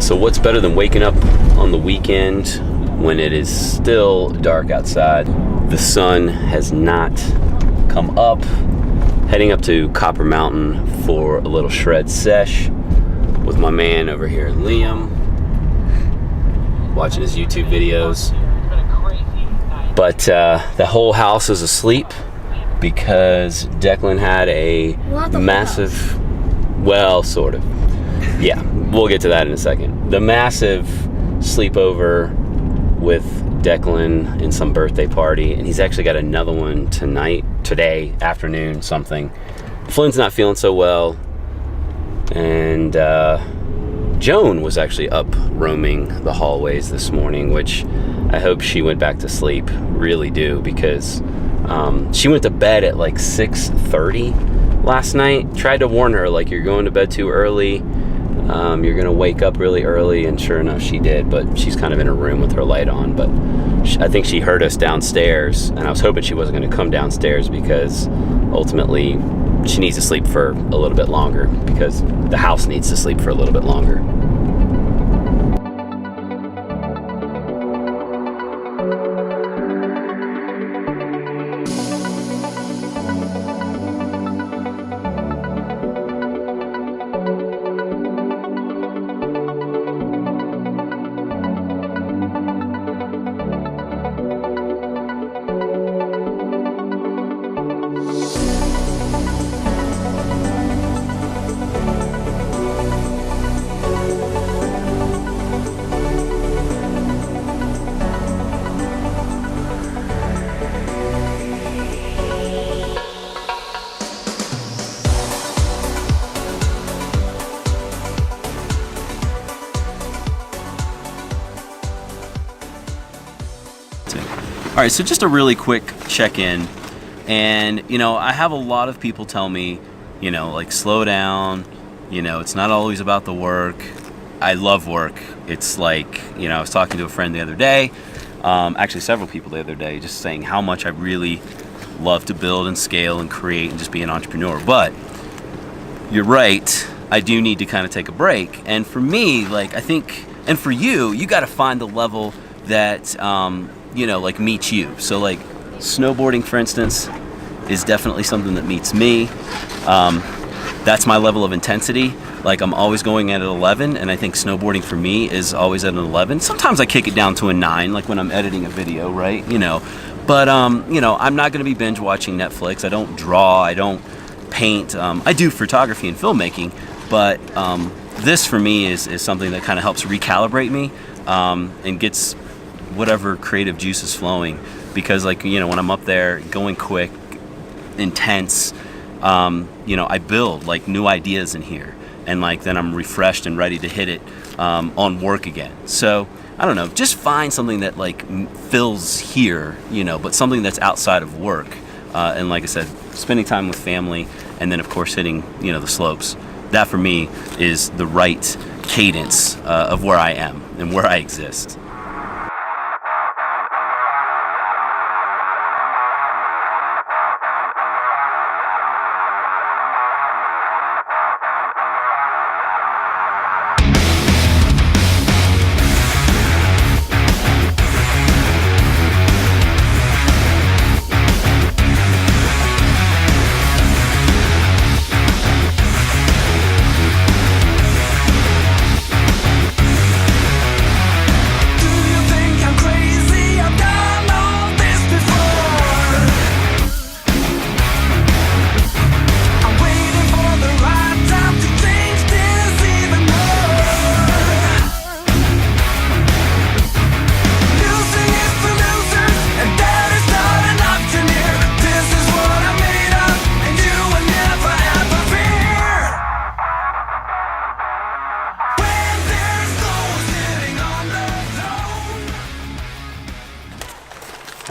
So what's better than waking up on the weekend when it is still dark outside? The sun has not come up. Heading up to Copper Mountain for a little shred sesh with my man over here, Liam, watching his YouTube videos. But the whole house is asleep because Declan had a massive, well, sort of. Yeah, we'll get to that in a second. The massive sleepover with Declan and some birthday party, and he's actually got another one today afternoon, something. Flynn's not feeling so well, and Joan was actually up roaming the hallways this morning, which I hope she went back to sleep, really do, because she went to bed at like 6:30 last night. Tried to warn her, like, you're going to bed too early, you're gonna wake up really early, and sure enough she did. But she's kind of in her room with her light on, but I think she heard us downstairs, and I was hoping she wasn't going to come downstairs because ultimately she needs to sleep for a little bit longer, because the house needs to sleep for a little bit longer. All right, so just a really quick check-in, and I have a lot of people tell me, like, slow down, it's not always about the work. I love work. It's like, I was talking to a friend the other day, actually several people the other day, just saying how much I really love to build and scale and create and just be an entrepreneur. But you're right, I do need to kind of take a break. And for me, like, I think, and for you got to find the level that like meets you. So like snowboarding, for instance, is definitely something that meets me. That's my level of intensity. Like, I'm always going at an 11, and I think snowboarding for me is always at an 11. Sometimes I kick it down to a 9, like when I'm editing a video, right? But I'm not going to be binge watching Netflix. I don't draw, I don't paint. I do photography and filmmaking, but this for me is something that kind of helps recalibrate me and gets whatever creative juice is flowing, because like when I'm up there going quick, intense, I build like new ideas in here, and like then I'm refreshed and ready to hit it on work again. So I don't know, just find something that like fills here, but something that's outside of work, and like I said, spending time with family, and then of course hitting the slopes. That for me is the right cadence of where I am and where I exist.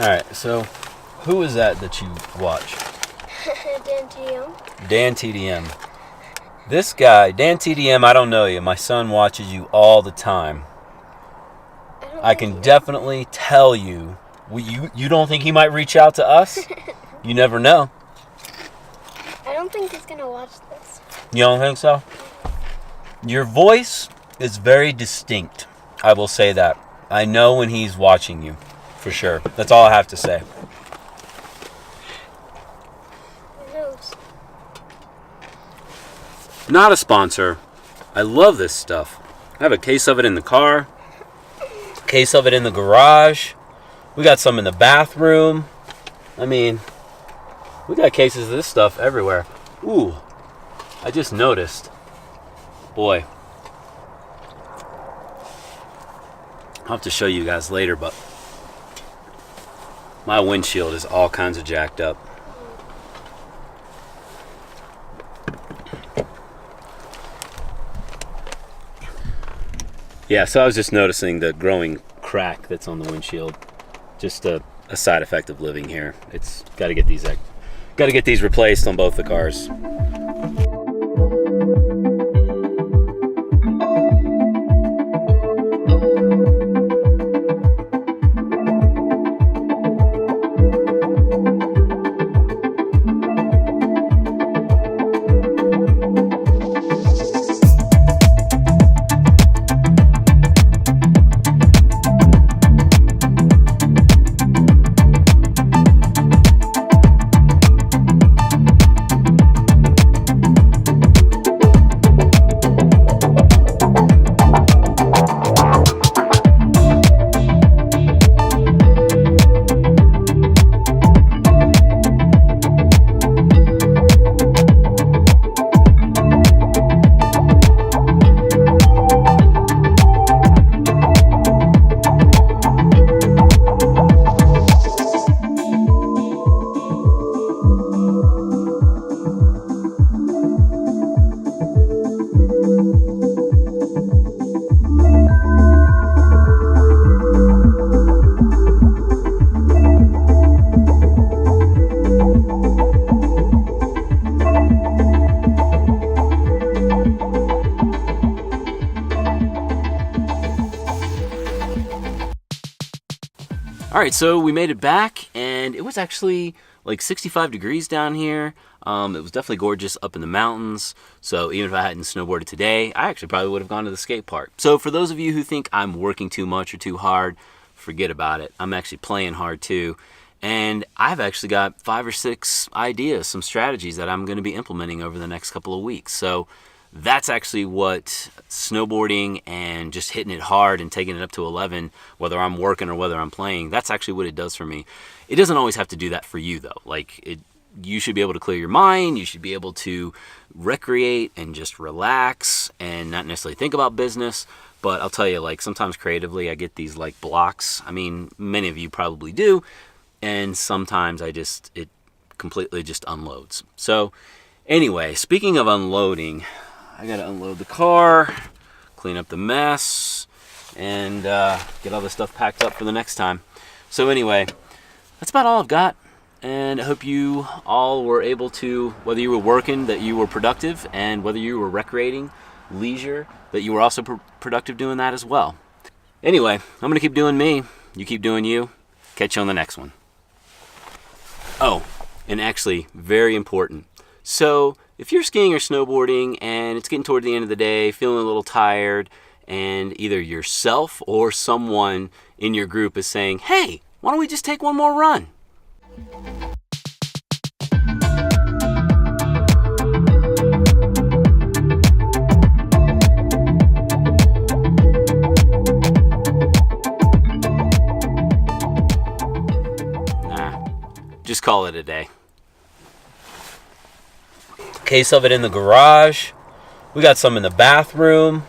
Alright, so who is that you watch? Dan TDM. Dan TDM. This guy, Dan TDM, I don't know you. My son watches you all the time. I can definitely tell you. You don't think he might reach out to us? You never know. I don't think he's going to watch this. You don't think so? Your voice is very distinct. I will say that. I know when he's watching you, for sure. That's all I have to say. My nose. Not a sponsor. I love this stuff. I have a case of it in the car, a case of it in the garage. We got some in the bathroom. I mean, we got cases of this stuff everywhere. Ooh, I just noticed. Boy. I'll have to show you guys later, but my windshield is all kinds of jacked up. Yeah, so I was just noticing the growing crack that's on the windshield. Just a side effect of living here. It's got to get these replaced on both the cars. All right, so we made it back, and it was actually like 65 degrees down here. It was definitely gorgeous up in the mountains. So even if I hadn't snowboarded today, I actually probably would have gone to the skate park. So for those of you who think I'm working too much or too hard, forget about it. I'm actually playing hard too. And I've actually got 5 or 6 ideas, some strategies that I'm going to be implementing over the next couple of weeks. So that's actually what snowboarding and just hitting it hard and taking it up to 11, whether I'm working or whether I'm playing, that's actually what it does for me. It doesn't always have to do that for you, though. You should be able to clear your mind. You should be able to recreate and just relax and not necessarily think about business. But I'll tell you, sometimes creatively, I get these blocks. I mean, many of you probably do. And sometimes it completely just unloads. So anyway, speaking of unloading, I gotta unload the car, clean up the mess, and get all this stuff packed up for the next time. So anyway, that's about all I've got. And I hope you all were able to, whether you were working, that you were productive, and whether you were recreating, leisure, that you were also productive doing that as well. Anyway, I'm gonna keep doing me. You keep doing you. Catch you on the next one. Oh, and actually, very important. So if you're skiing or snowboarding and it's getting toward the end of the day, feeling a little tired, and either yourself or someone in your group is saying, hey, why don't we just take one more run? Nah, just call it a day. Case of it in the garage. We got some in the bathroom.